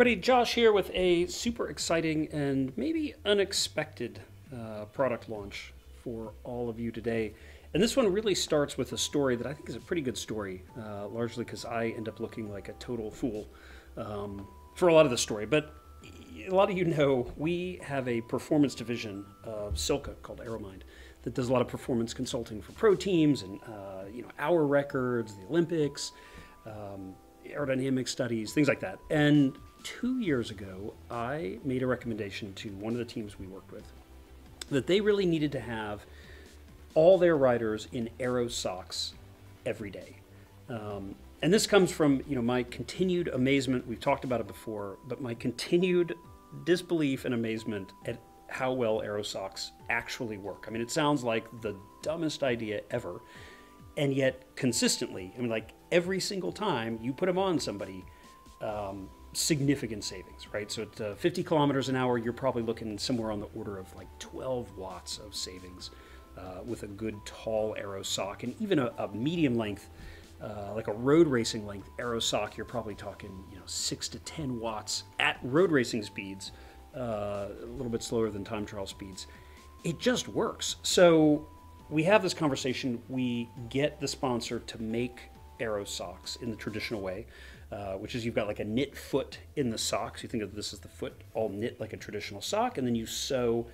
everybody, Josh here with a super exciting and maybe unexpected product launch for all of you today. And this one really starts with a story that I think is a pretty good story, largely because I end up looking like a total fool for a lot of the story. But a lot of you know we have a performance division of SILCA called Aero that does a lot of performance consulting for pro teams and hour records, the Olympics, aerodynamic studies, things like that. And 2 years ago, I made a recommendation to one of the teams we worked with that they really needed to have all their riders in Aero socks every day. And this comes from my continued amazement. We've talked about it before, but my continued disbelief and amazement at how well Aero socks actually work. I mean, it sounds like the dumbest idea ever, and yet consistently, like every single time you put them on somebody, significant savings, right? So at 50 kilometers an hour, you're probably looking somewhere on the order of like 12 watts of savings with a good tall Aero sock. And even a medium length, like a road racing length Aero sock, you're probably talking 6 to 10 watts at road racing speeds, a little bit slower than time trial speeds. It just works. So we have this conversation. We get the sponsor to make Aero socks in the traditional way, which is you've got like a knit foot in the socks. You think of this as the foot all knit like a traditional sock, and then you sew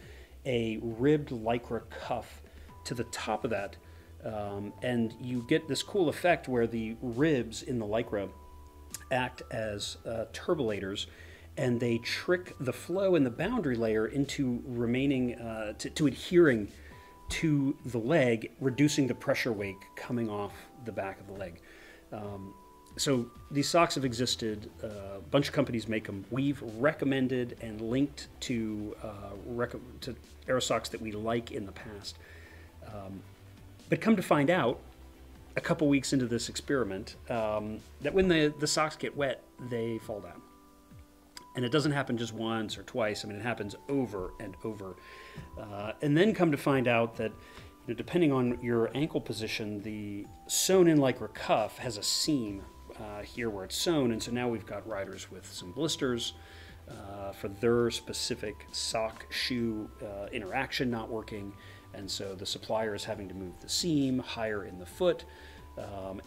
a ribbed Lycra cuff to the top of that, and you get this cool effect where the ribs in the Lycra act as turbulators, and they trick the flow in the boundary layer into remaining, to adhering to the leg, reducing the pressure wake coming off the back of the leg. So these socks have existed. A bunch of companies make them. We've recommended and linked to Aero socks that we like in the past. But come to find out, a couple weeks into this experiment, that when the socks get wet, they fall down. And it doesn't happen just once or twice. I mean, it happens over and over. And then come to find out that, depending on your ankle position, the sewn-in Lycra cuff has a seam here where it's sewn. And so now we've got riders with some blisters for their specific sock-shoe interaction not working. And so the supplier is having to move the seam higher in the foot,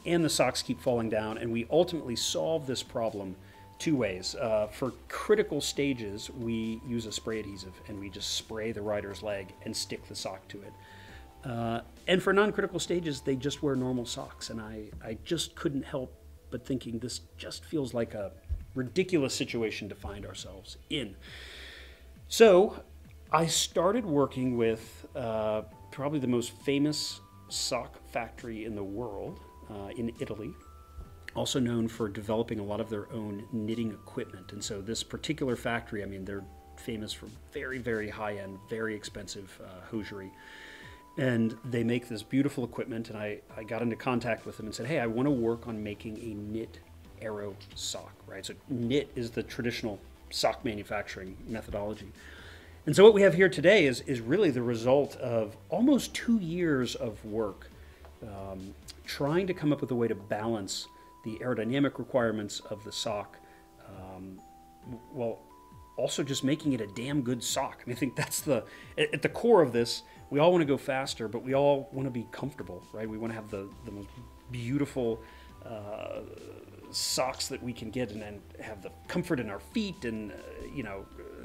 and the socks keep falling down. And we ultimately solve this problem two ways. For critical stages, we use a spray adhesive, and we just spray the rider's leg and stick the sock to it. And for non-critical stages, they just wear normal socks. And I just couldn't help but thinking this just feels like a ridiculous situation to find ourselves in. So I started working with probably the most famous sock factory in the world, in Italy, also known for developing a lot of their own knitting equipment. And so this particular factory, I mean, they're famous for very, very high-end, very expensive hosiery. And they make this beautiful equipment, and I got into contact with them and said, hey, I want to work on making a knit Aero sock, right? So knit is the traditional sock manufacturing methodology. And so what we have here today is really the result of almost 2 years of work trying to come up with a way to balance the aerodynamic requirements of the sock, while also just making it a damn good sock. I mean, I think that's at the core of this. We all want to go faster, but we all want to be comfortable, right? We want to have the most beautiful socks that we can get, and then have the comfort in our feet, and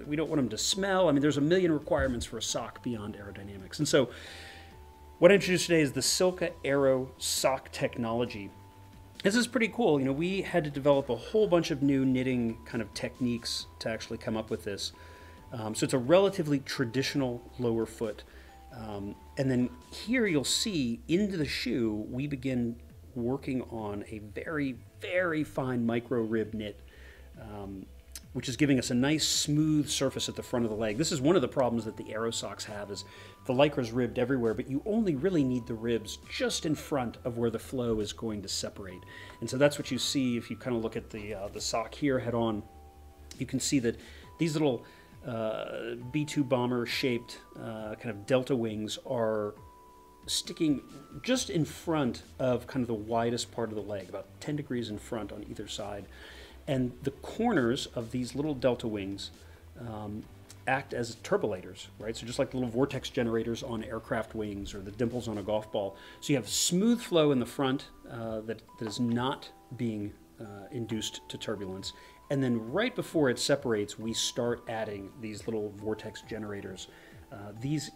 we don't want them to smell. I mean, there's a million requirements for a sock beyond aerodynamics. And so what I introduced today is the SILCA Aero sock technology. This is pretty cool. We had to develop a whole bunch of new knitting kind of techniques to actually come up with this. So it's a relatively traditional lower foot. And then here you'll see into the shoe, we begin working on a very, very fine micro rib knit, which is giving us a nice smooth surface at the front of the leg. This is one of the problems that the Aero socks have, is the Lycra's ribbed everywhere, but you only really need the ribs just in front of where the flow is going to separate. And so that's what you see if you kind of look at the sock here head on. You can see that these little B-2 bomber shaped kind of delta wings are sticking just in front of kind of the widest part of the leg, about 10 degrees in front on either side. And the corners of these little delta wings act as turbulators, right? So just like the little vortex generators on aircraft wings or the dimples on a golf ball. So you have smooth flow in the front that is not being induced to turbulence. And then right before it separates, we start adding these little vortex generators.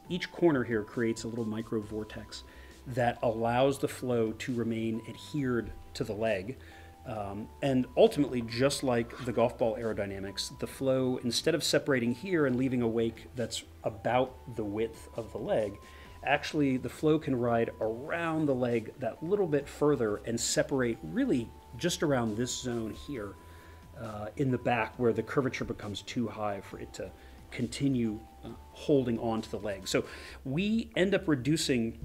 Each corner here creates a little micro vortex that allows the flow to remain adhered to the leg. And ultimately, just like the golf ball aerodynamics, the flow, instead of separating here and leaving a wake that's about the width of the leg, actually the flow can ride around the leg that little bit further and separate really just around this zone here in the back where the curvature becomes too high for it to continue holding on to the leg. So we end up reducing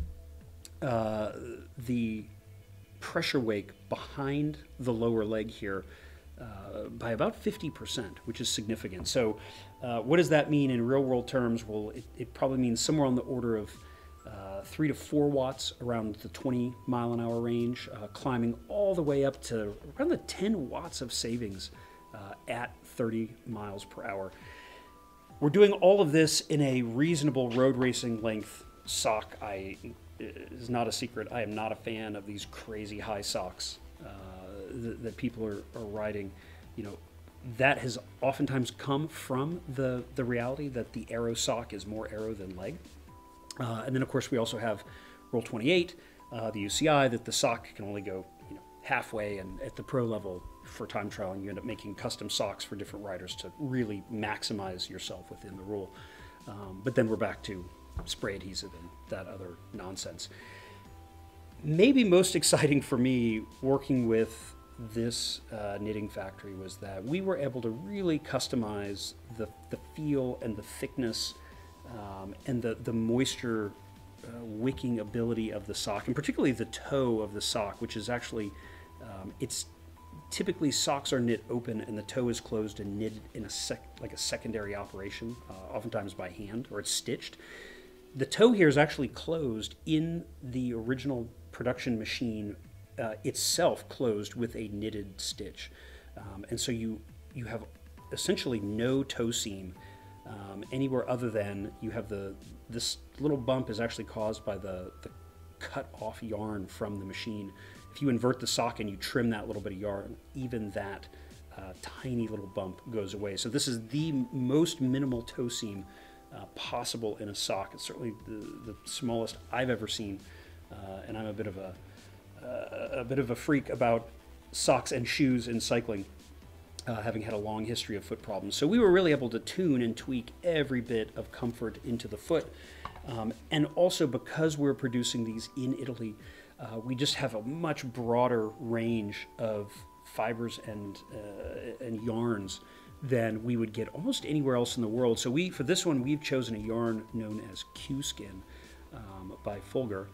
the pressure wake behind the lower leg here by about 50%, which is significant. So what does that mean in real world terms? Well, it probably means somewhere on the order of 3 to 4 watts around the 20 mile an hour range, climbing all the way up to around the 10 watts of savings at 30 miles per hour. We're doing all of this in a reasonable road racing length sock. It's not a secret. I am not a fan of these crazy high socks that people are riding. You know, that has oftentimes come from the reality that the Aero sock is more aero than leg. And then of course we also have Rule 28, the UCI, that the sock can only go halfway, and at the pro level for time trialing you end up making custom socks for different riders to really maximize yourself within the rule. But then we're back to spray adhesive and that other nonsense. Maybe most exciting for me working with this knitting factory was that we were able to really customize the feel and the thickness and the moisture wicking ability of the sock, and particularly the toe of the sock, which is actually it's typically socks are knit open and the toe is closed and knitted in like a secondary operation, oftentimes by hand, or it's stitched. The toe here is actually closed in the original production machine itself, closed with a knitted stitch. And so you have essentially no toe seam anywhere other than you have this little bump is actually caused by the cut off yarn from the machine. If you invert the sock and you trim that little bit of yarn, even that tiny little bump goes away. So this is the most minimal toe seam possible in a sock. It's certainly the smallest I've ever seen, and I'm a bit of a freak about socks and shoes in cycling, having had a long history of foot problems. So we were really able to tune and tweak every bit of comfort into the foot, and also because we're producing these in Italy, we just have a much broader range of fibers and yarns than we would get almost anywhere else in the world. So for this one, we've chosen a yarn known as Q-Skin by Folger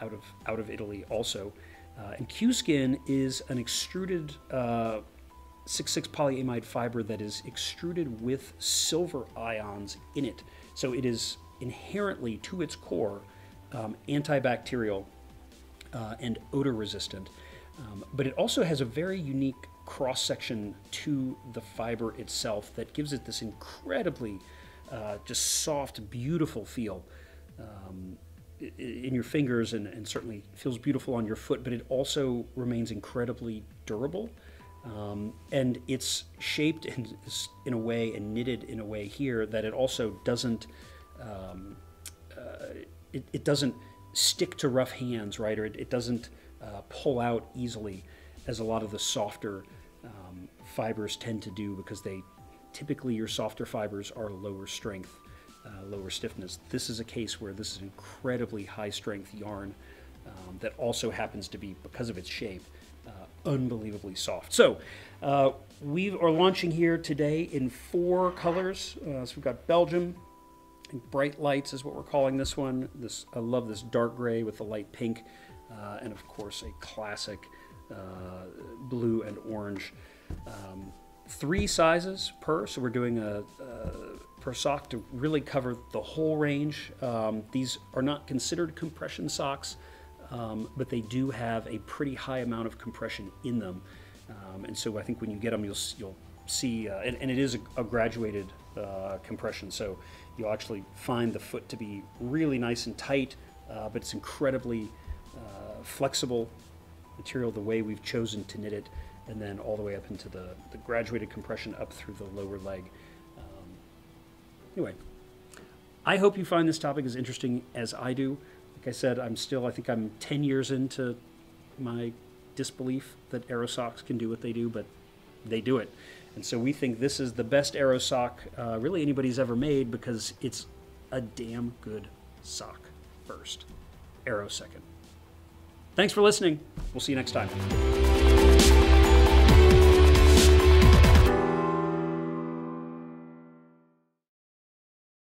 out of Italy also. And Q-Skin is an extruded 6,6 polyamide fiber that is extruded with silver ions in it. So it is inherently, to its core, antibacterial and odor resistant. But it also has a very unique cross-section to the fiber itself that gives it this incredibly just soft, beautiful feel in your fingers, and certainly feels beautiful on your foot, but it also remains incredibly durable. And it's shaped in a way and knitted in a way here that it also doesn't it doesn't stick to rough hands, right? Or it doesn't pull out easily as a lot of the softer fibers tend to do, because typically your softer fibers are lower strength, lower stiffness. This is a case where this is an incredibly high strength yarn that also happens to be, because of its shape, unbelievably soft. So we are launching here today in 4 colors. So we've got Belgium, Bright Lights is what we're calling this one. I love this dark gray with the light pink, and of course a classic blue and orange. 3 sizes per, so we're doing a per sock to really cover the whole range. These are not considered compression socks, but they do have a pretty high amount of compression in them. And so I think when you get them, you'll see, and it is a graduated compression, so you'll actually find the foot to be really nice and tight, but it's incredibly flexible material the way we've chosen to knit it, and then all the way up into the graduated compression up through the lower leg. Anyway, I hope you find this topic as interesting as I do. Like I said, I think I'm 10 years into my disbelief that Aero socks can do what they do, but they do it. And so we think this is the best Aero sock really anybody's ever made, because it's a damn good sock first, Aero second. Thanks for listening. We'll see you next time.